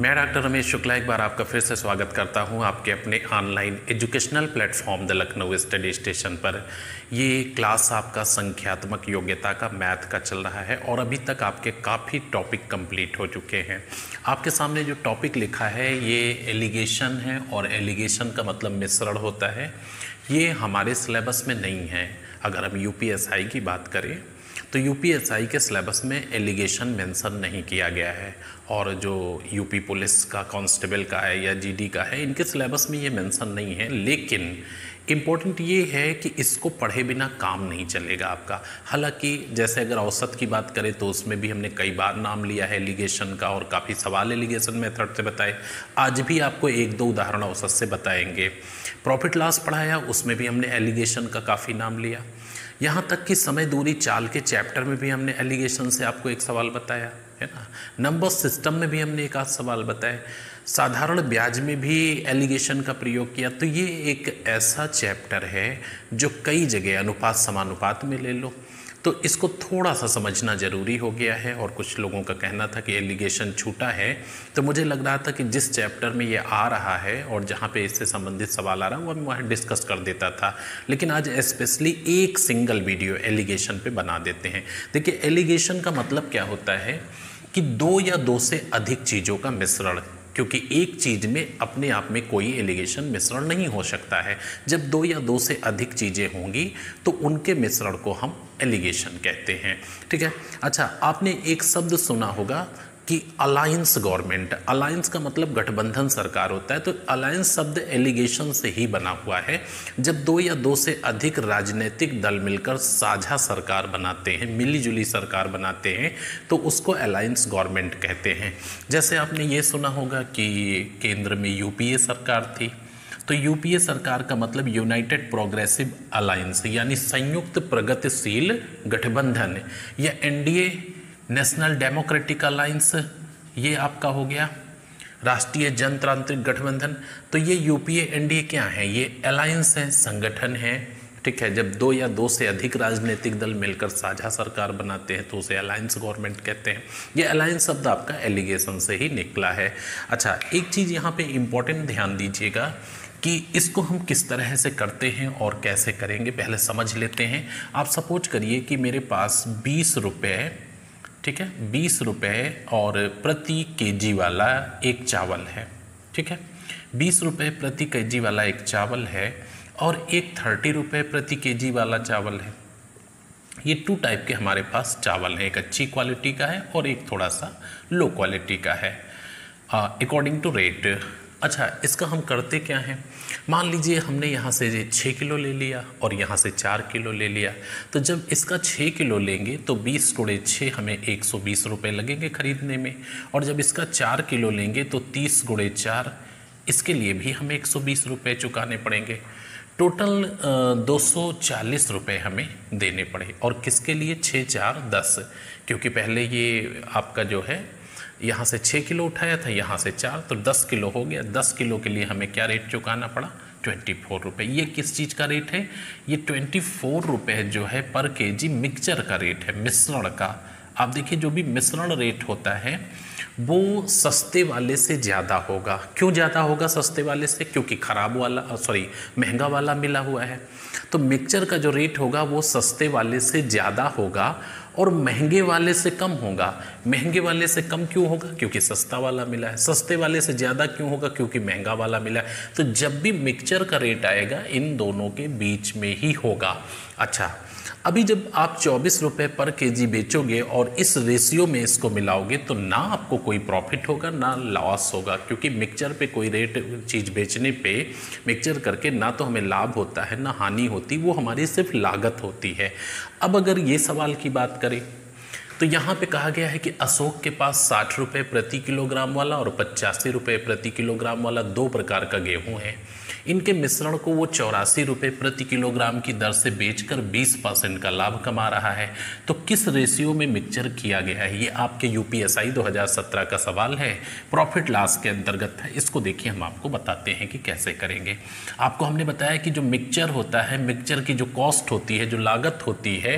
मैं डॉक्टर रमेश शुक्ला एक बार आपका फिर से स्वागत करता हूं आपके अपने online educational platform the Lucknow study station पर। ये क्लास आपका संख्यात्मक योग्यता का मैथ का चल रहा है और अभी तक आपके काफ़ी टॉपिक कंप्लीट हो चुके हैं। आपके सामने जो टॉपिक लिखा है ये एलिगेशन है और एलिगेशन का मतलब मिश्रण होता है। ये हमारे सिलेबस में नहीं है। अगर हम यूपीएसआई की बात करें तो यूपीएसआई के सिलेबस में एलिगेशन मेंशन नहीं किया गया है, और जो यूपी पुलिस का कांस्टेबल का है या जीडी का है इनके सिलेबस में ये मेंशन नहीं है। लेकिन इम्पोर्टेंट ये है कि इसको पढ़े बिना काम नहीं चलेगा आपका। हालांकि जैसे अगर औसत की बात करें तो उसमें भी हमने कई बार नाम लिया है एलिगेशन का और काफ़ी सवाल एलिगेशन मेथड से बताए। आज भी आपको एक दो उदाहरण औसत से बताएंगे। प्रॉफिट लॉस पढ़ाया, उसमें भी हमने एलिगेशन का काफ़ी नाम लिया। यहाँ तक कि समय दूरी चाल के चैप्टर में भी हमने एलिगेशन से आपको एक सवाल बताया है ना। नंबर सिस्टम में भी हमने एक आध सवाल बताए। साधारण ब्याज में भी एलिगेशन का प्रयोग किया। तो ये एक ऐसा चैप्टर है जो कई जगह अनुपात समानुपात में ले लो तो इसको थोड़ा सा समझना ज़रूरी हो गया है। और कुछ लोगों का कहना था कि एलिगेशन छूटा है, तो मुझे लग रहा था कि जिस चैप्टर में ये आ रहा है और जहाँ पे इससे संबंधित सवाल आ रहा है वो मैं वहाँ डिस्कस कर देता था। लेकिन आज स्पेशली एक सिंगल वीडियो एलिगेशन पे बना देते हैं। देखिए एलिगेशन का मतलब क्या होता है कि दो या दो से अधिक चीज़ों का मिश्रण, क्योंकि एक चीज़ में अपने आप में कोई एलिगेशन मिश्रण नहीं हो सकता है। जब दो या दो से अधिक चीज़ें होंगी तो उनके मिश्रण को हम एलिगेशन कहते हैं। ठीक है। अच्छा, आपने एक शब्द सुना होगा कि अलायंस गवर्नमेंट। अलायंस का मतलब गठबंधन सरकार होता है। तो अलायंस शब्द एलिगेशन से ही बना हुआ है। जब दो या दो से अधिक राजनीतिक दल मिलकर साझा सरकार बनाते हैं, मिलीजुली सरकार बनाते हैं, तो उसको अलायंस गवर्नमेंट कहते हैं। जैसे आपने ये सुना होगा कि केंद्र में यूपीए सरकार थी, तो यूपीए सरकार का मतलब यूनाइटेड प्रोग्रेसिव अलायंस यानी संयुक्त प्रगतिशील गठबंधन, या एनडीए नेशनल डेमोक्रेटिक अलायंस ये आपका हो गया राष्ट्रीय जनतांत्रिक गठबंधन। तो ये यूपीए एनडीए क्या है? ये अलायंस है, संगठन है। ठीक है। जब दो या दो से अधिक राजनीतिक दल मिलकर साझा सरकार बनाते हैं तो उसे अलायंस गवर्नमेंट कहते हैं। ये अलायंस शब्द आपका एलिगेशन से ही निकला है। अच्छा, एक चीज़ यहाँ पे इम्पोर्टेंट ध्यान दीजिएगा कि इसको हम किस तरह से करते हैं और कैसे करेंगे, पहले समझ लेते हैं। आप सपोज करिए कि मेरे पास 20 रुपये, ठीक है, 20 रुपये और प्रति केजी वाला एक चावल है। ठीक है, 20 रुपये प्रति केजी वाला एक चावल है और एक 30 रुपये प्रति केजी वाला चावल है। ये टू टाइप के हमारे पास चावल हैं, एक अच्छी क्वालिटी का है और एक थोड़ा सा लो क्वालिटी का है अकॉर्डिंग टू रेट। अच्छा, इसका हम करते क्या हैं? मान लीजिए हमने यहाँ से 6 किलो ले लिया और यहाँ से 4 किलो ले लिया। तो जब इसका 6 किलो लेंगे तो 20 गुणे 6 हमें 120 रुपये लगेंगे खरीदने में, और जब इसका 4 किलो लेंगे तो 30 गुणे 4, इसके लिए भी हमें 120 रुपये चुकाने पड़ेंगे। टोटल 240 रुपये हमें देने पड़े। और किसके लिए? 6 4 10, क्योंकि पहले ये आपका जो है यहाँ से 6 किलो उठाया था, यहाँ से 4, तो 10 किलो हो गया। 10 किलो के लिए हमें क्या रेट चुकाना पड़ा? 24 रुपये। ये किस चीज़ का रेट है? ये 24 रुपये जो है पर केजी मिक्सचर का रेट है, मिश्रण का। आप देखिए जो भी मिश्रण रेट होता है वो सस्ते वाले से ज़्यादा होगा। क्यों ज़्यादा होगा सस्ते वाले से? क्योंकि ख़राब वाला महंगा वाला मिला हुआ है। तो मिक्सचर का जो रेट होगा वो सस्ते वाले से ज़्यादा होगा और महंगे वाले से कम होगा। महंगे वाले से कम क्यों होगा? क्योंकि सस्ता वाला मिला है। सस्ते वाले से ज़्यादा क्यों होगा? क्योंकि महंगा वाला मिला है। तो जब भी मिक्सचर का रेट आएगा इन दोनों के बीच में ही होगा। अच्छा, अभी जब आप 24 रुपये पर केजी बेचोगे और इस रेशियो में इसको मिलाओगे तो ना आपको कोई प्रॉफिट होगा ना लॉस होगा, क्योंकि मिक्सचर पे कोई रेट चीज़ बेचने पे मिक्सचर करके ना तो हमें लाभ होता है ना हानि होती, वो हमारी सिर्फ लागत होती है। अब अगर ये सवाल की बात करें तो यहाँ पे कहा गया है कि अशोक के पास 60 रुपये प्रति किलोग्राम वाला और 85 रुपये प्रति किलोग्राम वाला दो प्रकार का गेहूँ है। इनके मिश्रण को वो 84 रुपये प्रति किलोग्राम की दर से बेचकर 20% का लाभ कमा रहा है। तो किस रेशियो में मिक्सचर किया गया है? ये आपके यूपीएसआई 2017 का सवाल है, प्रॉफिट लॉस के अंतर्गत है। इसको देखिए हम आपको बताते हैं कि कैसे करेंगे। आपको हमने बताया कि जो मिक्सचर होता है, मिक्सचर की जो कॉस्ट होती है, जो लागत होती है,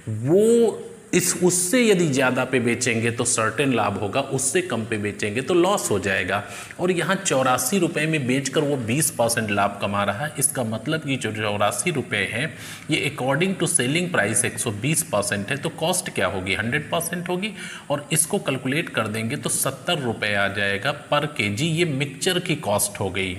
वो इस उससे यदि ज़्यादा पे बेचेंगे तो सर्टेन लाभ होगा, उससे कम पे बेचेंगे तो लॉस हो जाएगा। और यहाँ 84 रुपये में बेचकर वो 20% लाभ कमा रहा है। इसका मतलब कि जो 84 रुपये हैं ये अकॉर्डिंग टू सेलिंग प्राइस 120% है, तो कॉस्ट क्या होगी 100% होगी। और इसको कैलकुलेट कर देंगे तो 70 रुपये आ जाएगा पर केजी। ये मिक्सचर की कॉस्ट हो गई।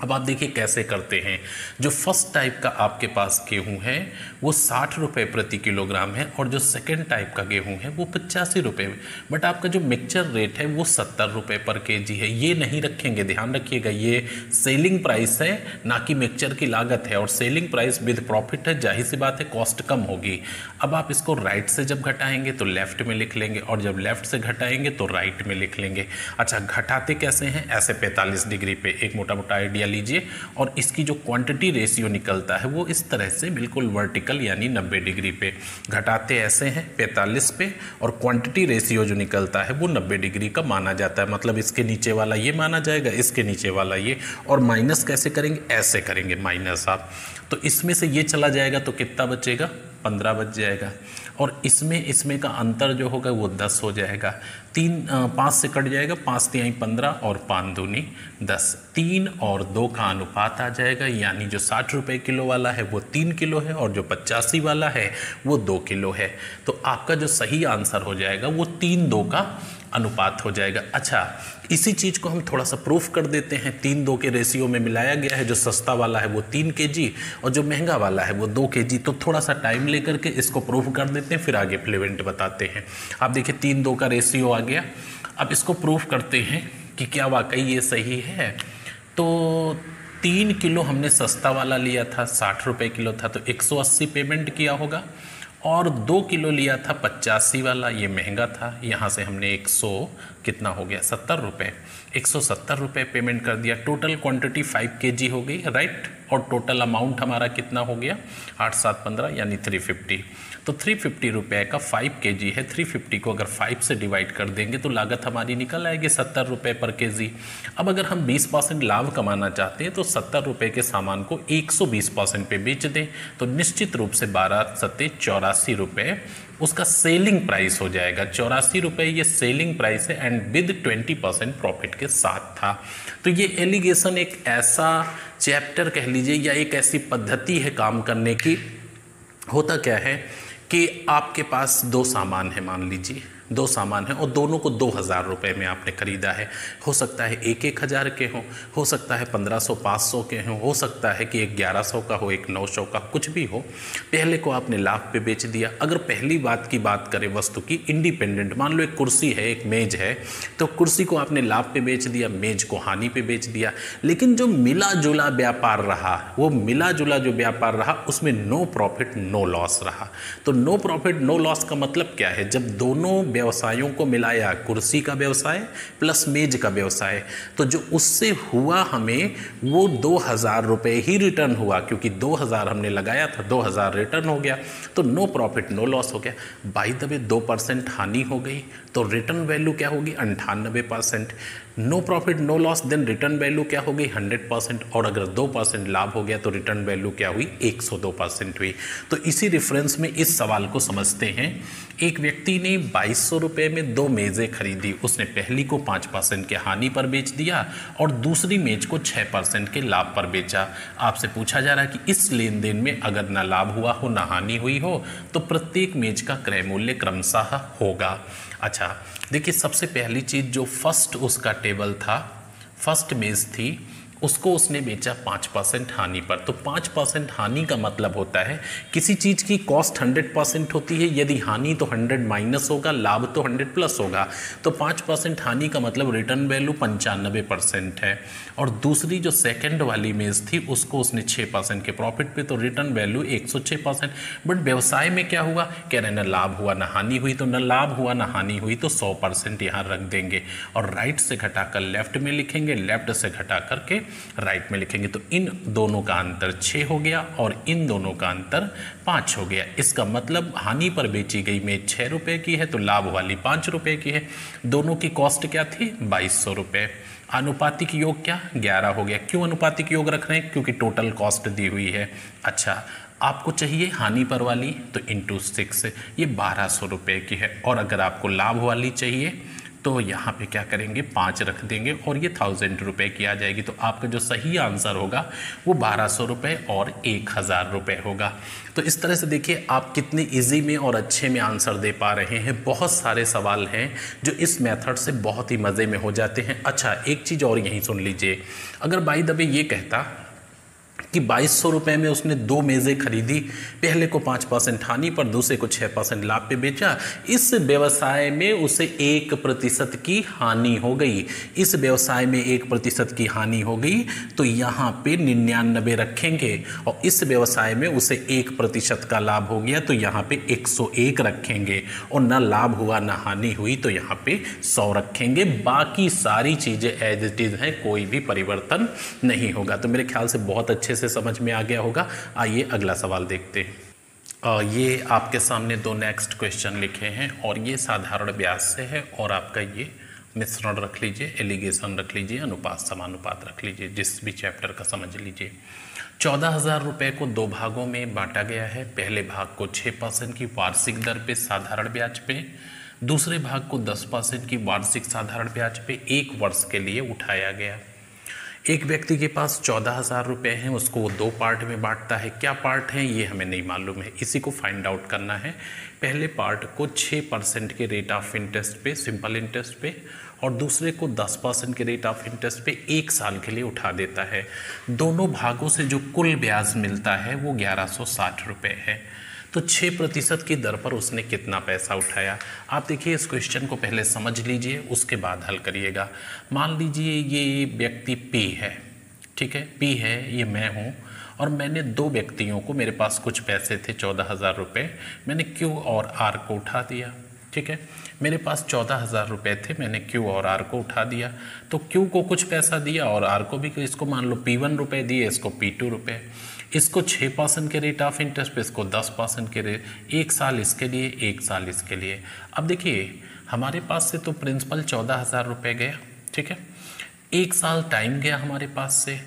अब आप देखिए कैसे करते हैं। जो फर्स्ट टाइप का आपके पास गेहूँ है वो 60 रुपये प्रति किलोग्राम है और जो सेकेंड टाइप का गेहूँ है वो 85 रुपये। बट आपका जो मिक्सचर रेट है वो 70 रुपये पर केजी है। ये नहीं रखेंगे, ध्यान रखिएगा, ये सेलिंग प्राइस है ना कि मिक्सचर की लागत है। और सेलिंग प्राइस विद प्रॉफिट है, जाहिर सी बात है कॉस्ट कम होगी। अब आप इसको राइट से जब घटाएंगे तो लेफ्ट में लिख लेंगे और जब लेफ्ट से घटाएंगे तो राइट में लिख लेंगे। अच्छा, घटाते कैसे हैं? ऐसे 45 डिग्री पे एक मोटा मोटा आइडिया लीजिए और इसकी जो क्वांटिटी रेशियो निकलता है वो इस तरह से बिल्कुल वर्टिकल यानी 90 डिग्री पे घटाते ऐसे हैं 45 पे, और क्वांटिटी रेशियो जो निकलता है वो 90 डिग्री का माना जाता है। मतलब इसके नीचे वाला ये माना जाएगा, इसके नीचे वाला ये। और माइनस कैसे करेंगे? ऐसे करेंगे माइनस आप, तो इसमें से ये चला जाएगा तो कितना बचेगा? 15 बच जाएगा। और इसमें का अंतर जो होगा वो 10 हो जाएगा। 5 से कट जाएगा, 5 तिहाई 15 और 5 दूनी 10। 3 और 2 का अनुपात आ जाएगा, यानी जो 60 रुपये किलो वाला है वो 3 किलो है और जो 85 वाला है वो 2 किलो है। तो आपका जो सही आंसर हो जाएगा वो 3:2 का अनुपात हो जाएगा। अच्छा, इसी चीज़ को हम थोड़ा सा प्रूफ कर देते हैं। 3:2 के रेशियो में मिलाया गया है। जो सस्ता वाला है वो 3 केजी और जो महंगा वाला है वो 2 केजी। तो थोड़ा सा टाइम लेकर के इसको प्रूफ कर देते हैं, फिर आगे फ्लुएंट बताते हैं। आप देखिए 3:2 का रेशियो आ गया। अब इसको प्रूफ करते हैं कि क्या वाकई ये सही है। तो 3 किलो हमने सस्ता वाला लिया था, 60 रुपये किलो था, तो 180 पेमेंट किया होगा। और 2 किलो लिया था 85 वाला, ये महंगा था, यहाँ से हमने 100 कितना हो गया 70 रुपये, 170 रुपये पेमेंट कर दिया। टोटल क्वांटिटी 5 केजी हो गई, राइट। और टोटल अमाउंट हमारा कितना हो गया 8 7 15 यानी 350। तो 350 रुपये का 5 केजी है। 350 को अगर 5 से डिवाइड कर देंगे तो लागत हमारी निकल आएगी 70 रुपये पर केजी। अब अगर हम 20% लाभ कमाना चाहते हैं तो 70 रुपये के सामान को 120% पे बेच दें तो निश्चित रूप से 12 सत्ते 84 रुपये उसका सेलिंग प्राइस हो जाएगा। 84 रुपये ये सेलिंग प्राइस है एंड विद 20% प्रॉफिट के साथ था। तो ये एलिगेशन एक ऐसा चैप्टर कह लीजिए या एक ऐसी पद्धति है काम करने की। होता क्या है कि आपके पास 2 सामान है, मान लीजिए 2 सामान है और दोनों को 2000 रुपये में आपने खरीदा है। हो सकता है एक 1000 के हो सकता है 1500 500 के हो सकता है कि एक 1100 का हो, एक 900 का, कुछ भी हो। पहले को आपने लाभ पे बेच दिया। अगर पहली बात की बात करें वस्तु की इंडिपेंडेंट, मान लो एक कुर्सी है, एक मेज है, तो कुर्सी को आपने लाभ पे बेच दिया, मेज को हानि पे बेच दिया। लेकिन जो मिला जुला व्यापार रहा, वो मिला जुला जो व्यापार रहा उसमें नो प्रॉफिट नो लॉस रहा। तो नो प्रॉफिट नो लॉस का मतलब क्या है? जब दोनों व्यवसायों को मिलाया, कुर्सी का व्यवसाय प्लस मेज का व्यवसाय, तो जो उससे हुआ हमें वो 2000 रुपये ही रिटर्न हुआ, क्योंकि 2000 हमने लगाया था, 2000 रिटर्न हो गया, तो नो प्रॉफिट नो लॉस हो गया। बाय द वे 2% हानि हो गई तो रिटर्न वैल्यू क्या होगी 98%। No profit no loss then return value क्या हो गई 100%। और अगर 2% लाभ हो गया तो रिटर्न वैल्यू क्या हुई 102% हुई। तो इसी रेफरेंस में इस सवाल को समझते हैं। एक व्यक्ति ने 2200 रुपये में 2 मेज़ें खरीदी। उसने पहली को 5% के हानि पर बेच दिया और दूसरी मेज को 6% के लाभ पर बेचा। आपसे पूछा जा रहा है कि इस लेन देन में अगर ना लाभ हुआ हो ना हानि हुई हो तो प्रत्येक मेज का क्रय मूल्य क्रमशः होगा। अच्छा देखिए, सबसे पहली चीज़ जो फर्स्ट उसका टेबल था, फर्स्ट मेज थी, उसको उसने बेचा 5% हानि पर। तो 5% हानि का मतलब होता है किसी चीज़ की कॉस्ट 100% होती है, यदि हानि तो 100 माइनस होगा, लाभ तो 100 प्लस होगा। तो 5% हानि का मतलब रिटर्न वैल्यू 95% है। और दूसरी जो सेकंड वाली मेज थी उसको उसने 6% के प्रॉफिट पे, तो रिटर्न वैल्यू 106%। बट व्यवसाय में क्या हुआ, कह रहे ना लाभ हुआ ना हानि हुई, तो न लाभ हुआ ना हानि हुई, तो 100% यहाँ रख देंगे और राइट से घटाकर लेफ्ट में लिखेंगे, लेफ्ट से घटा करके राइट में लिखेंगे। तो इन दोनों का अंतर 6 हो गया और इन दोनों का अंतर 5 हो गया। इसका मतलब हानि पर बेची गई मेज 6 रुपये की है तो लाभ वाली 5 रुपये की है। दोनों की कॉस्ट क्या थी 2200 रुपये। अनुपातिक योग क्या 11 हो गया। क्यों अनुपातिक योग रख रहे हैं? क्योंकि टोटल कॉस्ट दी हुई है। अच्छा, आपको चाहिए हानि पर वाली तो इंटू 6, ये 1200 रुपये की है। और अगर आपको लाभ वाली चाहिए तो यहाँ पे क्या करेंगे, 5 रख देंगे और ये 1000 रुपये की आ जाएगी। तो आपका जो सही आंसर होगा वो 1200 रुपये और 1000 रुपये होगा। तो इस तरह से देखिए आप कितने इजी में और अच्छे में आंसर दे पा रहे हैं। बहुत सारे सवाल हैं जो इस मेथड से बहुत ही मज़े में हो जाते हैं। अच्छा, एक चीज़ और यहीं सुन लीजिए, अगर बाई द वे ये कहता कि 2200 रुपये में उसने 2 मेज़ें खरीदी, पहले को 5% हानि पर, दूसरे को 6% लाभ पे बेचा, इस व्यवसाय में उसे 1% की हानि हो गई, इस व्यवसाय में 1% की हानि हो गई, तो यहाँ पे 99 रखेंगे। और इस व्यवसाय में उसे 1% का लाभ हो गया तो यहाँ पे 101 रखेंगे। और ना लाभ हुआ ना हानि हुई तो यहाँ पे 100 रखेंगे। बाकी सारी चीज़ें एज इट इज़ हैं, कोई भी परिवर्तन नहीं होगा। तो मेरे ख्याल से बहुत अच्छे से समझ में आ गया होगा। आइए अगला सवाल देखते हैं। ये आपके सामने 2 नेक्स्ट क्वेश्चन लिखे हैं और ये साधारण ब्याज से है और आपका ये मिश्रण रख लीजिए, एलिगेशन रख लीजिए, अनुपात समानुपात रख लीजिए, जिस भी चैप्टर का समझ लीजिए। 14,000 रुपये को 2 भागों में बांटा गया है। पहले भाग को 6% की वार्षिक दर पे साधारण ब्याज पे, दूसरे भाग को 10% की वार्षिक साधारण ब्याज पे 1 वर्ष के लिए उठाया गया। एक व्यक्ति के पास 14,000 रुपये हैं, उसको वो 2 पार्ट में बांटता है। क्या पार्ट हैं ये हमें नहीं मालूम है, इसी को फाइंड आउट करना है। पहले पार्ट को 6% के रेट ऑफ इंटरेस्ट पे, सिंपल इंटरेस्ट पे, और दूसरे को 10% के रेट ऑफ इंटरेस्ट पे 1 साल के लिए उठा देता है। दोनों भागों से जो कुल ब्याज मिलता है वो 1160 रुपये है। तो 6% की दर पर उसने कितना पैसा उठाया। आप देखिए इस क्वेश्चन को पहले समझ लीजिए, उसके बाद हल करिएगा। मान लीजिए ये व्यक्ति P है, ठीक है, P है, ये मैं हूँ और मैंने 2 व्यक्तियों को, मेरे पास कुछ पैसे थे 14,000 रुपये, मैंने Q और R को उठा दिया। ठीक है, मेरे पास 14,000 रुपये थे, मैंने Q और R को उठा दिया। तो Q को कुछ पैसा दिया और R को भी, इसको मान लो P1 रुपये दिए, इसको P2 रुपये, इसको 6% के रेट ऑफ इंटरेस्ट पे, इसको 10% के रेट, 1 साल इसके लिए, 1 साल इसके लिए। अब देखिए हमारे पास से तो प्रिंसिपल 14,000 रुपये गया, ठीक है, 1 साल टाइम गया हमारे पास से,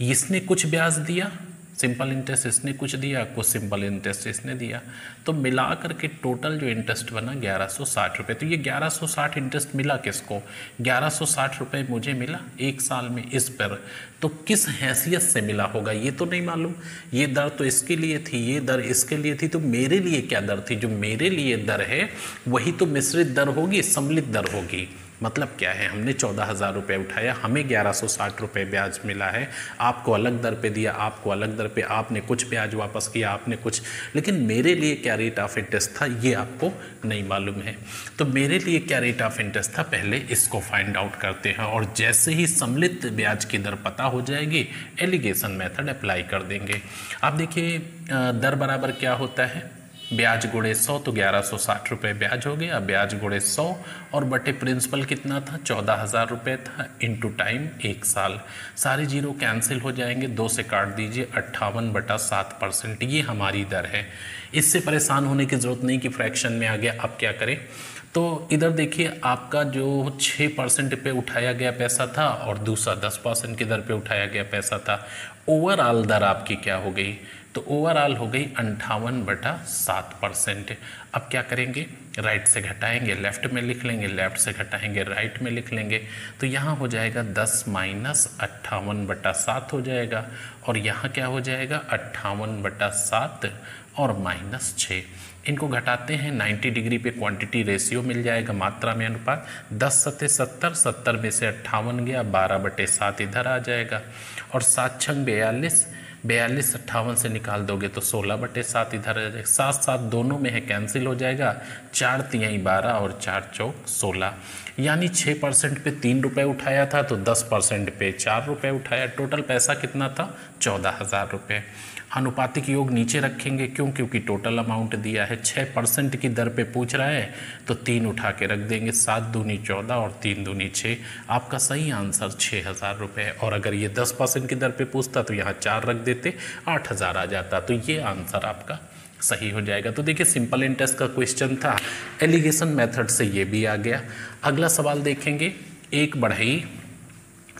इसने कुछ ब्याज दिया, सिंपल इंटरेस्ट इसने कुछ दिया, कुछ सिंपल इंटरेस्ट इसने दिया, तो मिला करके टोटल जो इंटरेस्ट बना 1160 रुपये। तो ये 1160 इंटरेस्ट मिला किसको, 1160 रुपये मुझे मिला 1 साल में इस पर। तो किस हैसियत से मिला होगा ये तो नहीं मालूम, ये दर तो इसके लिए थी, ये दर इसके लिए थी, तो मेरे लिए क्या दर थी, जो मेरे लिए दर है वही तो मिश्रित दर होगी, सम्मिलित दर होगी। मतलब क्या है, हमने 14,000 रुपये उठाया, हमें 1160 रुपये ब्याज मिला है, आपको अलग दर पे दिया, आपको अलग दर पे, आपने कुछ ब्याज वापस किया, आपने कुछ, लेकिन मेरे लिए क्या रेट ऑफ इंटरेस्ट था ये आपको नहीं मालूम है। तो मेरे लिए क्या रेट ऑफ इंटरेस्ट था, पहले इसको फाइंड आउट करते हैं और जैसे ही सम्मिलित ब्याज की दर पता हो जाएगी एलिगेशन मेथड अप्लाई कर देंगे। आप देखिए दर बराबर क्या होता है, ब्याज गुणे 100, तो 1160 रुपये ब्याज हो गया, ब्याज गुणे 100 और बटे प्रिंसिपल कितना था, 14,000 रुपये था, इनटू टाइम 1 साल। सारे जीरो कैंसिल हो जाएंगे, 2 से काट दीजिए, 58/7%, ये हमारी दर है। इससे परेशान होने की ज़रूरत नहीं कि फ्रैक्शन में आ गया। अब क्या करें, तो इधर देखिए आपका जो 6% पे उठाया गया पैसा था और दूसरा 10% की दर पे उठाया गया पैसा था, ओवरऑल दर आपकी क्या हो गई, तो ओवरऑल हो गई 58/7%। अब क्या करेंगे, राइट से घटाएंगे लेफ्ट में लिख लेंगे, लेफ्ट से घटाएंगे राइट में लिख लेंगे, तो यहाँ हो जाएगा 10 माइनस 58/7 हो जाएगा और यहाँ क्या हो जाएगा 58/7 और माइनस 6। इनको घटाते हैं 90 डिग्री पे क्वांटिटी रेशियो मिल जाएगा, मात्रा में अनुपात, 10 सत्ते 70, 70 में से 58 गया, 12/7 इधर आ जाएगा और 7 छंग 42, 42 58 से निकाल दोगे तो 16/7 इधर आ जाएगा, 7 7 दोनों में है कैंसिल हो जाएगा, 4 तिहाई 12 और 4 चौक 16, यानी 6% पे 3 रुपये उठाया था तो 10% पे 4 रुपये उठाया, टोटल पैसा कितना था 14,000 रुपये। अनुपातिक योग नीचे रखेंगे, क्यों, क्योंकि टोटल अमाउंट दिया है, 6% की दर पे पूछ रहा है तो 3 उठा के रख देंगे, 7 दूनी 14 और 3 दूनी 6। आपका सही आंसर 6,000 रुपये। और अगर ये 10% की दर पे पूछता तो यहाँ 4 रख देते, 8,000 आ जाता, तो ये आंसर आपका सही हो जाएगा। तो देखिए सिंपल इंटरेस्ट का क्वेश्चन था, एलिगेशन मेथड से ये भी आ गया। अगला सवाल देखेंगे, एक बढ़ई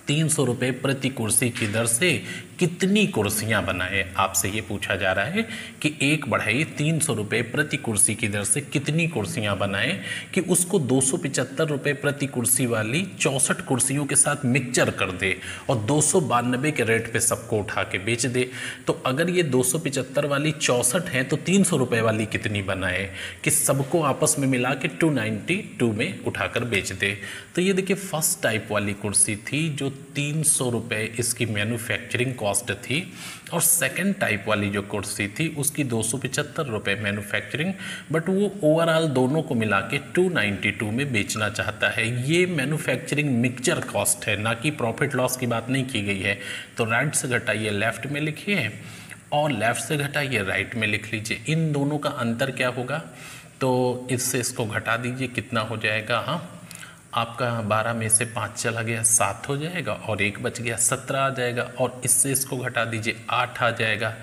300 रुपये प्रति कुर्सी की दर से कितनी कुर्सियां बनाए। आपसे ये पूछा जा रहा है कि एक बढ़ई 300 रुपये प्रति कुर्सी की दर से कितनी कुर्सियां बनाए कि उसको 275 रुपये प्रति कुर्सी वाली 64 कुर्सियों के साथ मिक्सचर कर दे और 292 के रेट पे सबको उठा के बेच दे। तो अगर ये 275 वाली 64 है तो 300 रुपये वाली कितनी बनाए कि सबको आपस में मिला के 292 में उठाकर बेच दे। तो ये देखिए फर्स्ट टाइप वाली कुर्सी थी जो 300 रुपये इसकी मैन्युफैक्चरिंग कॉस्ट थी, और सेकंड टाइप वाली जो कुर्सी थी उसकी 275 रुपये मैन्युफैक्चरिंग, बट वो ओवरऑल दोनों को मिला के 292 में बेचना चाहता है। ये मैन्युफैक्चरिंग मिक्सचर कॉस्ट है, ना कि प्रॉफिट लॉस की बात नहीं की गई है। तो राइट से घटाइए लेफ्ट में लिखिए और लेफ्ट से घटाइए राइट में लिख लीजिए। इन दोनों का अंतर क्या होगा, तो इससे इसको घटा दीजिए, कितना हो जाएगा, हाँ आपका 12 में से 5 चला गया 7 हो जाएगा, और 1 बच गया 17 आ जाएगा, और इससे इसको घटा दीजिए 8 आ जाएगा।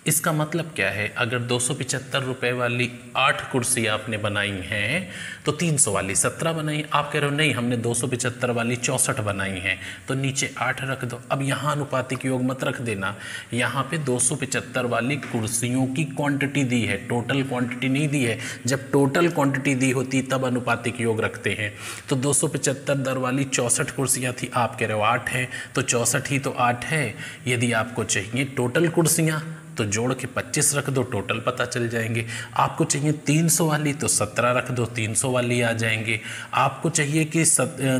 इसका मतलब क्या है, अगर 275 रुपये वाली 8 कुर्सी आपने बनाई हैं तो 300 वाली 17 बनाई। आप कह रहे हो नहीं हमने 275 वाली 64 बनाई हैं, तो नीचे 8 रख दो। अब यहाँ अनुपातिक योग मत रख देना, यहाँ पे 275 वाली कुर्सियों की क्वांटिटी दी है, टोटल क्वांटिटी नहीं दी है। जब टोटल क्वांटिटी दी होती तब अनुपातिक योग रखते हैं। तो 275 दर वाली 64 कुर्सियाँ थी, आप कह रहे हो 8 हैं, तो 64 ही तो 8 है। यदि आपको चाहिए टोटल कुर्सियाँ तो जोड़ के 25 रख दो, टोटल पता चल जाएंगे। आपको चाहिए 300 वाली तो 17 रख दो, 300 वाली आ जाएंगे। आपको चाहिए कि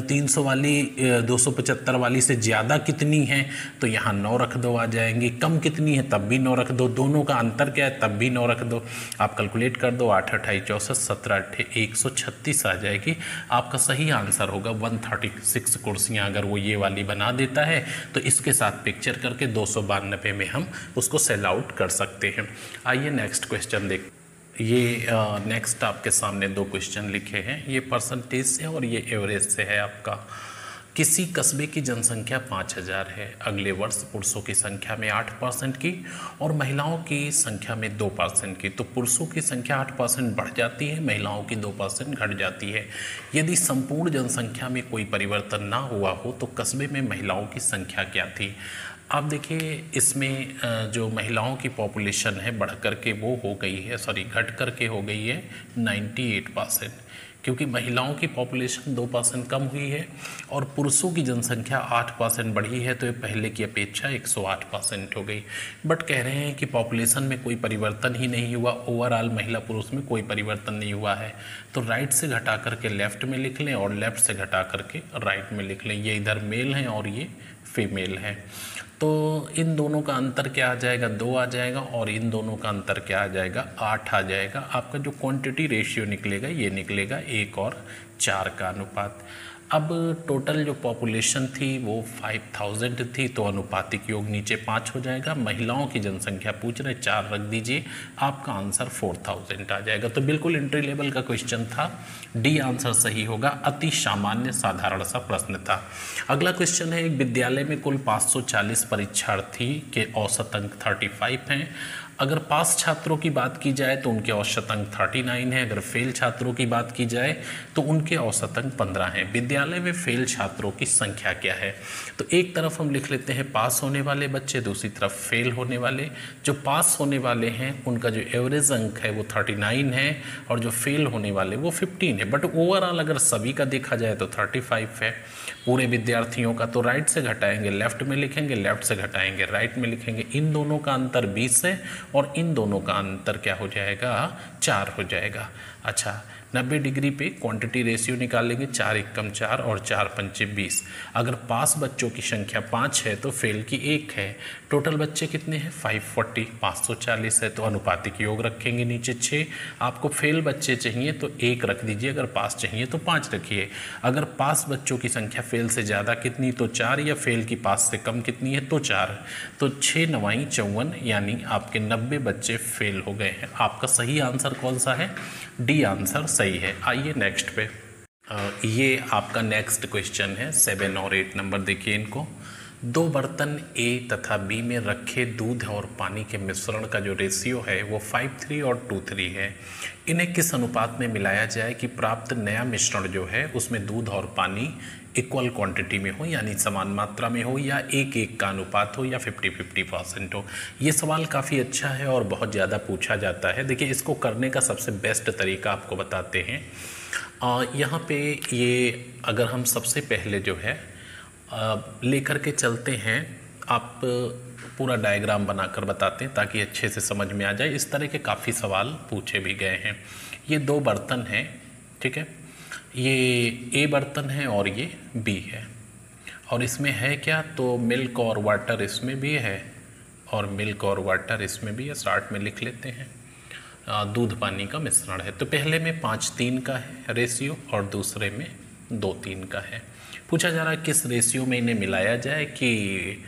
300 वाली 275 वाली से ज़्यादा कितनी है तो यहाँ 9 रख दो, आ जाएंगी। कम कितनी है तब भी 9 रख दो, दोनों का अंतर क्या है तब भी 9 रख दो। आप कैलकुलेट कर दो, 8 28 64 17 8 136 आ जाएगी। आपका सही आंसर होगा 136 कुर्सियाँ। अगर वो ये वाली बना देता है तो इसके साथ पिक्चर करके 292 में हम उसको सेल आउट कर सकते हैं। आइए नेक्स्ट क्वेश्चन देख। ये नेक्स्ट आपके सामने 2 क्वेश्चन लिखे हैं, ये परसेंटेज से और ये एवरेज से है आपका। किसी कस्बे की जनसंख्या 5000 है, अगले वर्ष पुरुषों की संख्या में 8% की और महिलाओं की संख्या में 2% की, तो पुरुषों की संख्या 8% बढ़ जाती है, महिलाओं की 2% घट जाती है। यदि संपूर्ण जनसंख्या में कोई परिवर्तन ना हुआ हो तो कस्बे में महिलाओं की संख्या क्या थी। आप देखिए इसमें जो महिलाओं की पॉपुलेशन है बढ़ कर के वो हो गई है, घट कर के हो गई है 98%, क्योंकि महिलाओं की पॉपुलेशन 2% कम हुई है और पुरुषों की जनसंख्या 8% बढ़ी है, तो ये पहले की अपेक्षा 108% हो गई। बट कह रहे हैं कि पॉपुलेशन में कोई परिवर्तन ही नहीं हुआ, ओवरऑल महिला पुरुष में कोई परिवर्तन नहीं हुआ है। तो राइट से घटा करके लेफ्ट में लिख लें और लेफ्ट से घटा करके राइट में लिख लें। ये इधर मेल हैं और ये फीमेल है, तो इन दोनों का अंतर क्या आ जाएगा, 2 आ जाएगा, और इन दोनों का अंतर क्या आ जाएगा, 8 आ जाएगा। आपका जो क्वांटिटी रेशियो निकलेगा ये निकलेगा 1 और 4 का अनुपात। अब टोटल जो पॉपुलेशन थी वो 5000 थी, तो अनुपातिक योग नीचे 5 हो जाएगा। महिलाओं की जनसंख्या पूछ रहे 4 रख दीजिए, आपका आंसर 4000 आ जाएगा। तो बिल्कुल एंट्री लेवल का क्वेश्चन था, डी आंसर सही होगा। अति सामान्य साधारण सा प्रश्न था। अगला क्वेश्चन है, एक विद्यालय में कुल 540 परीक्षार्थी के औसत अंक 35 हैं। अगर पास छात्रों की बात की जाए तो उनके औसत अंक 39 है, अगर फेल छात्रों की बात की जाए तो उनके औसत अंक 15 हैं। विद्यालय में फेल छात्रों की संख्या क्या है, तो एक तरफ हम लिख लेते हैं पास होने वाले बच्चे, दूसरी तरफ फेल होने वाले। जो पास होने वाले हैं उनका जो एवरेज अंक है वो 39 है और जो फेल होने वाले वो 15 है। बट ओवरऑल अगर सभी का देखा जाए तो 35 है पूरे विद्यार्थियों का। तो राइट से घटाएंगे लेफ्ट में लिखेंगे, लेफ्ट से घटाएंगे राइट में लिखेंगे। इन दोनों का अंतर 20 है और इन दोनों का अंतर क्या हो जाएगा, 4 हो जाएगा। अच्छा, 90 डिग्री पे क्वांटिटी रेशियो निकालेंगे, 4 एकम 4 और 4 पंचे 20। अगर पास बच्चों की संख्या 5 है तो फेल की 1 है। टोटल बच्चे कितने हैं, 540, 540 है, तो अनुपातिक योग रखेंगे नीचे 6। आपको फेल बच्चे चाहिए तो 1 रख दीजिए, अगर पास चाहिए तो 5 रखिए। अगर पास बच्चों की संख्या फेल से ज़्यादा कितनी तो 4, या फेल की पास से कम कितनी है तो 4। तो 6 9 54, यानी आपके 90 बच्चे फेल हो गए हैं। आपका सही आंसर कौन सा है, डी आंसर सही है। आइए नेक्स्ट पे, ये आपका नेक्स्ट क्वेश्चन है 7 और 8 नंबर, देखिए इनको। दो बर्तन ए तथा बी में रखे दूध और पानी के मिश्रण का जो रेशियो है वो 5:3 और 2:3 है। इन्हें किस अनुपात में मिलाया जाए कि प्राप्त नया मिश्रण जो है उसमें दूध और पानी इक्वल क्वांटिटी में हो, यानी समान मात्रा में हो, या 1:1 का अनुपात हो, या 50-50% हो। ये सवाल काफ़ी अच्छा है और बहुत ज़्यादा पूछा जाता है। देखिए, इसको करने का सबसे बेस्ट तरीका आपको बताते हैं। यहाँ पे ये अगर हम सबसे पहले जो है लेकर के चलते हैं, आप पूरा डायग्राम बनाकर बताते हैं ताकि अच्छे से समझ में आ जाए। इस तरह के काफ़ी सवाल पूछे भी गए हैं। ये दो बर्तन हैं, ठीक है, ये ए बर्तन है और ये बी है, और इसमें है क्या, तो मिल्क और वाटर इसमें भी है और मिल्क और वाटर इसमें भी है, स्टार्ट में लिख लेते हैं। दूध पानी का मिश्रण है। तो पहले में 5:3 का है रेशियो और दूसरे में 2:3 का है। पूछा जा रहा है किस रेशियो में इन्हें मिलाया जाए कि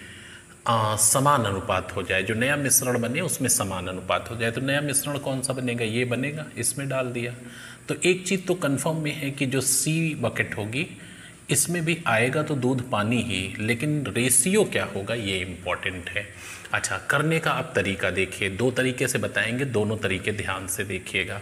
समान अनुपात हो जाए, जो नया मिश्रण बने उसमें समान अनुपात हो जाए। तो नया मिश्रण कौन सा बनेगा, ये बनेगा, इसमें डाल दिया। तो एक चीज़ तो कंफर्म में है कि जो सी बकेट होगी इसमें भी आएगा तो दूध पानी ही, लेकिन रेशियो क्या होगा ये इम्पॉर्टेंट है। अच्छा, करने का आप तरीका देखिए, दो तरीके से बताएंगे, दोनों तरीके ध्यान से देखिएगा।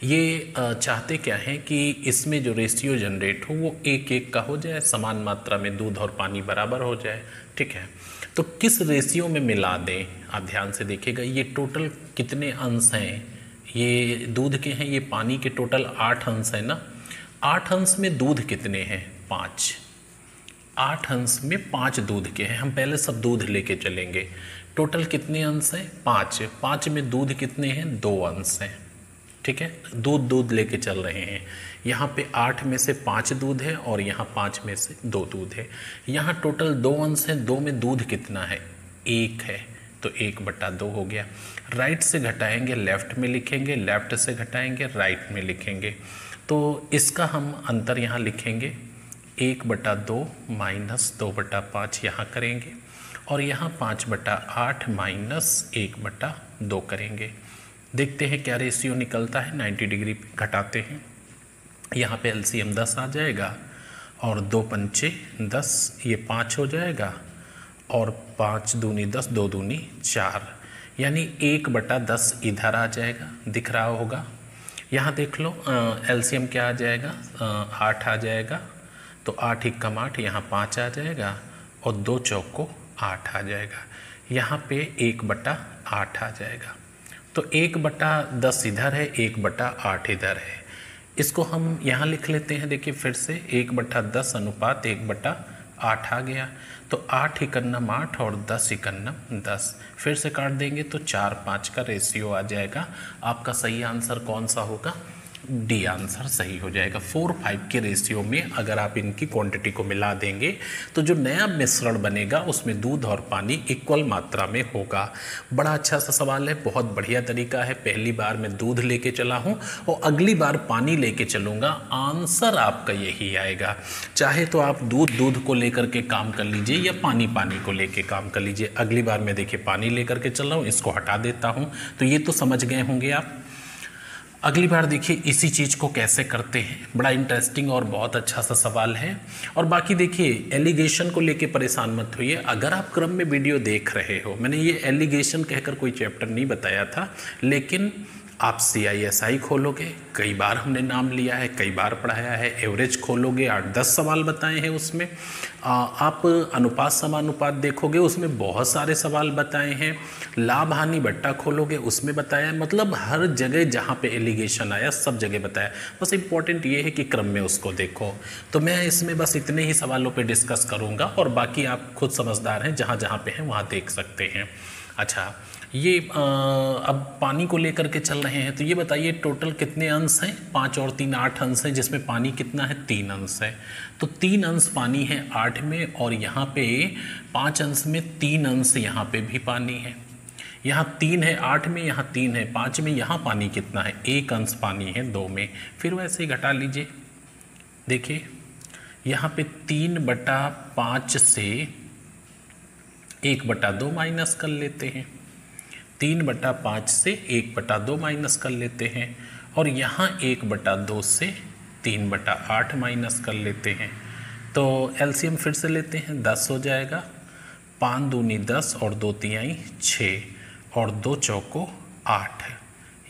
ये चाहते क्या हैं कि इसमें जो रेशियो जनरेट हो वो 1:1 का हो जाए, समान मात्रा में दूध और पानी बराबर हो जाए, ठीक है। तो किस रेशियो में मिला दें, आप ध्यान से देखिएगा। ये टोटल कितने अंश हैं, ये दूध के हैं, ये पानी के टोटल 8 अंश है ना। 8 अंश में दूध कितने हैं, 5। 8 अंश में 5 दूध के हैं। हम पहले सब दूध लेके चलेंगे। टोटल कितने अंश हैं, 5। 5 में दूध कितने हैं, 2 अंश हैं, ठीक है। दूध लेके चल रहे हैं। यहाँ पे 8 में से 5 दूध है और यहाँ 5 में से 2 दूध है। यहाँ टोटल 2 अंश हैं, 2 में दूध कितना है, 1 है, तो 1/2 हो गया। राइट से घटाएंगे लेफ्ट में लिखेंगे, लेफ्ट से घटाएंगे राइट में लिखेंगे। तो इसका हम अंतर यहाँ लिखेंगे, 1/2 माइनस 2/5 यहाँ करेंगे, और यहाँ 5/8 माइनस 1/2 करेंगे। देखते हैं क्या रेशियो निकलता है। 90 डिग्री घटाते हैं, यहाँ पे एलसीएम 10 आ जाएगा, और 2 पंचे 10, ये 5 हो जाएगा, और 5 दूनी 10, 2 दूनी 4, यानी 1/10 इधर आ जाएगा, दिख रहा होगा। यहाँ देख लो एलसीएम क्या आ जाएगा, 8 आ जाएगा, तो 8 एकम 8, यहाँ 5 आ जाएगा, और 2 चौको 8 आ जाएगा। यहाँ पे 1/8 आ जाएगा। तो 1/10 इधर है, 1/8 इधर है। इसको हम यहाँ लिख लेते हैं। देखिए फिर से 1/10 अनुपात 1/8 आ गया। तो 8 एकन्नम 8 और 10 एकन्नम 10, फिर से काट देंगे तो 4-5 का रेशियो आ जाएगा। आपका सही आंसर कौन सा होगा, डी आंसर सही हो जाएगा। 4:5 के रेशियो में अगर आप इनकी क्वांटिटी को मिला देंगे तो जो नया मिश्रण बनेगा उसमें दूध और पानी इक्वल मात्रा में होगा। बड़ा अच्छा सा सवाल है, बहुत बढ़िया तरीका है। पहली बार मैं दूध लेके चला हूँ और अगली बार पानी लेके चलूँगा, आंसर आपका यही आएगा। चाहे तो आप दूध को लेकर के काम कर लीजिए या पानी को लेके काम कर लीजिए। अगली बार मैं देखिए पानी लेकर के चल रहा हूँ, इसको हटा देता हूँ। तो ये तो समझ गए होंगे आप। अगली बार देखिए इसी चीज़ को कैसे करते हैं। बड़ा इंटरेस्टिंग और बहुत अच्छा सा सवाल है। और बाकी देखिए एलिगेशन को लेके परेशान मत होइए। अगर आप क्रम में वीडियो देख रहे हो, मैंने ये एलिगेशन कहकर कोई चैप्टर नहीं बताया था, लेकिन आप CISI खोलोगे, कई बार हमने नाम लिया है, कई बार पढ़ाया है। एवरेज खोलोगे, 8-10 सवाल बताए हैं उसमें। आप अनुपात समानुपात देखोगे, उसमें बहुत सारे सवाल बताए हैं। लाभ हानि बट्टा खोलोगे, उसमें बताया है। मतलब हर जगह जहाँ पे एलिगेशन आया सब जगह बताया। बस इम्पॉर्टेंट ये है कि क्रम में उसको देखो। तो मैं इसमें बस इतने ही सवालों पे डिस्कस करूँगा, और बाकी आप खुद समझदार हैं, जहाँ जहाँ पे हैं वहाँ देख सकते हैं। अच्छा, ये अब पानी को लेकर के चल रहे हैं, तो ये बताइए टोटल कितने अंश हैं, 5 और 3 8 अंश हैं, जिसमें पानी कितना है, 3 अंश है। तो 3 अंश पानी है 8 में, और यहाँ पे 5 अंश में 3 अंश यहाँ पे भी पानी है। यहाँ 3 है 8 में, यहाँ 3 है 5 में, यहाँ पानी कितना है, 1 अंश पानी है 2 में। फिर वैसे ही घटा लीजिए। देखिए यहाँ पे 3/5 से 1/2 माइनस कर लेते हैं, 3/5 से 1/2 माइनस कर लेते हैं, और यहाँ 1/2 से 3/8 माइनस कर लेते हैं। तो एलसीएम फिर से लेते हैं, 10 हो जाएगा, 5 दूनी 10 और 2 तिहाई 6 और 2 चौको 8।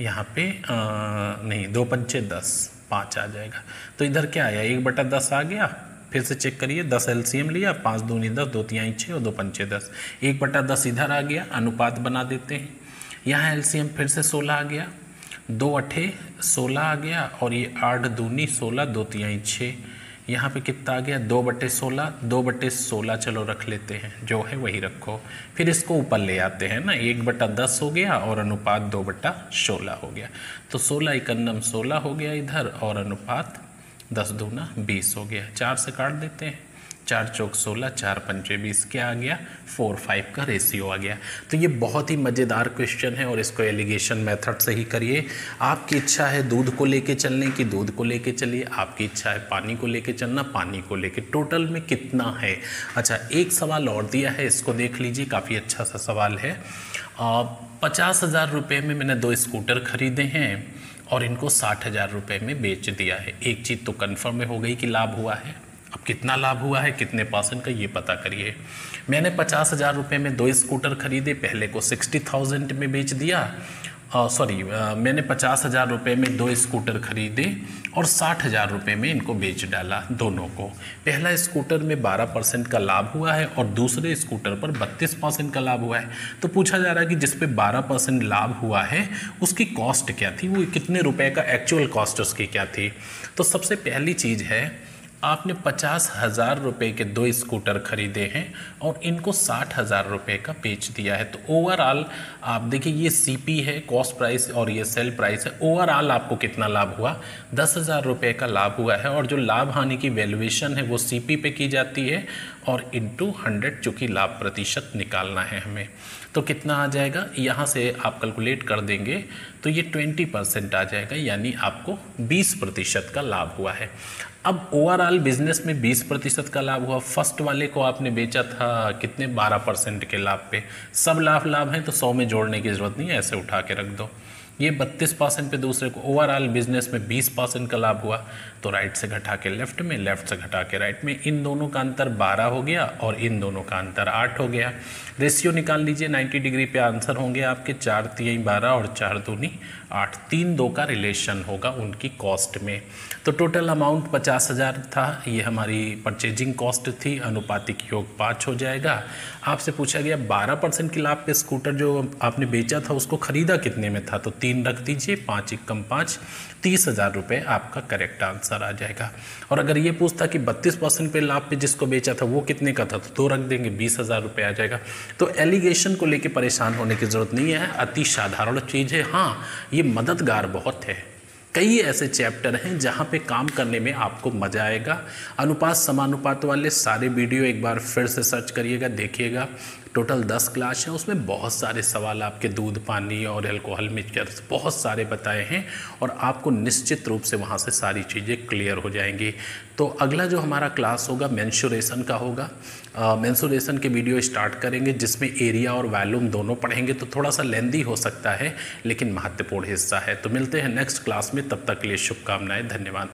यहाँ पे नहीं, 2 पंचे 10, 5 आ जाएगा। तो इधर क्या आया, 1/10 आ गया। फिर से चेक करिए, 10 एलसीएम लिया, 5 दूनी 10, 2 तिहाई 6 और 2 पंचे 10, 1/10 इधर आ गया। अनुपात बना देते हैं। यहाँ एलसीएम फिर से 16 आ गया, 2 अठे 16 आ गया और ये 8 दूनी 16, 2 तिहाई 6। यहाँ पे कितना आ गया, 2/16, 2/16 चलो रख लेते हैं, जो है वही रखो। फिर इसको ऊपर ले आते हैं ना, 1/10 हो गया और अनुपात 2/16 हो गया। तो 16 एकन्नम 16 हो गया इधर और अनुपात 10 दूना 20 हो गया। 4 से काट देते हैं, 4 चौक 16, 4 पंचे 20, क्या आ गया, 4:5 का रेशियो आ गया। तो ये बहुत ही मज़ेदार क्वेश्चन है और इसको एलिगेशन मेथड से ही करिए। आपकी इच्छा है दूध को लेके चलने की, दूध को लेके चलिए। आपकी इच्छा है पानी को लेके चलना, पानी को लेके। टोटल में कितना है। अच्छा, एक सवाल और दिया है, इसको देख लीजिए, काफ़ी अच्छा सा सवाल है। 50,000 रुपये में मैंने 2 स्कूटर खरीदे हैं और इनको 60,000 रुपये में बेच दिया है। एक चीज़ तो कन्फर्म हो गई कि लाभ हुआ है। अब कितना लाभ हुआ है, कितने % का, ये पता करिए। मैंने 50,000 रुपये में 2 स्कूटर खरीदे, पहले को 60,000 में बेच दिया। मैंने 50,000 रुपये में 2 स्कूटर खरीदे और 60,000 रुपये में इनको बेच डाला दोनों को। पहला स्कूटर में 12% का लाभ हुआ है और दूसरे स्कूटर पर 32% का लाभ हुआ है। तो पूछा जा रहा है कि जिस पे 12% लाभ हुआ है उसकी कॉस्ट क्या थी, वो कितने रुपए का एक्चुअल कॉस्ट उसकी क्या थी। तो सबसे पहली चीज़ है, आपने 50,000 रुपये के 2 स्कूटर खरीदे हैं और इनको 60,000 रुपये का बेच दिया है। तो ओवरऑल आप देखिए, ये सीपी है, कॉस्ट प्राइस, और ये सेल प्राइस है। ओवरऑल आपको कितना लाभ हुआ, 10,000 रुपये का लाभ हुआ है। और जो लाभ हानि की वैल्यूएशन है वो सीपी पे की जाती है और इंटू 100, चूँकि लाभ प्रतिशत निकालना है हमें। तो कितना आ जाएगा, यहाँ से आप कैलकुलेट कर देंगे तो ये 20% आ जाएगा, यानी आपको 20% का लाभ हुआ है। अब ओवरऑल बिजनेस में 20% का लाभ हुआ। फर्स्ट वाले को आपने बेचा था कितने, 12% के लाभ पे। सब लाभ हैं तो 100 में जोड़ने की ज़रूरत नहीं है, ऐसे उठा के रख दो। ये 32% पे दूसरे को। ओवरऑल बिजनेस में 20% का लाभ हुआ, तो राइट से घटा के लेफ्ट में, लेफ्ट से घटा के राइट में। इन दोनों का अंतर 12 हो गया और इन दोनों का अंतर 8 हो गया। रेशियो निकाल लीजिए, 90 डिग्री पे आंसर होंगे आपके। 4 तिहाई 12 और 4 दूनी 8, 3-2 का रिलेशन होगा उनकी कॉस्ट में। तो टोटल अमाउंट 50,000 था, ये हमारी परचेजिंग कॉस्ट थी। अनुपातिक योग 5 हो जाएगा। आपसे पूछा गया 12% के लाभ पे स्कूटर जो आपने बेचा था उसको खरीदा कितने में था, तो 3 रख दीजिए, 5 एकम 5, 30,000 रुपये आपका करेक्ट आंसर आ जाएगा। और अगर ये पूछता कि 32% पे लाभ पे जिसको बेचा था वो कितने का था, तो 2 रख देंगे, 20,000 रुपये आ जाएगा। तो एलिगेशन को लेके परेशान होने की ज़रूरत नहीं है, अति साधारण चीज़ है। हाँ, ये मददगार बहुत है। कई ऐसे चैप्टर हैं जहाँ पे काम करने में आपको मज़ा आएगा। अनुपात समानुपात वाले सारे वीडियो एक बार फिर से सर्च करिएगा, देखिएगा। टोटल 10 क्लास है, उसमें बहुत सारे सवाल आपके दूध, पानी और अल्कोहल मिक्सचर्स बहुत सारे बताए हैं और आपको निश्चित रूप से वहाँ से सारी चीज़ें क्लियर हो जाएंगी। तो अगला जो हमारा क्लास होगा मेंसुरेशन का होगा। मेंसुरेशन के वीडियो स्टार्ट करेंगे जिसमें एरिया और वॉल्यूम दोनों पढ़ेंगे, तो थोड़ा सा लेंदी हो सकता है लेकिन महत्वपूर्ण हिस्सा है। तो मिलते हैं नेक्स्ट क्लास में, तब तक के लिए शुभकामनाएं, धन्यवाद।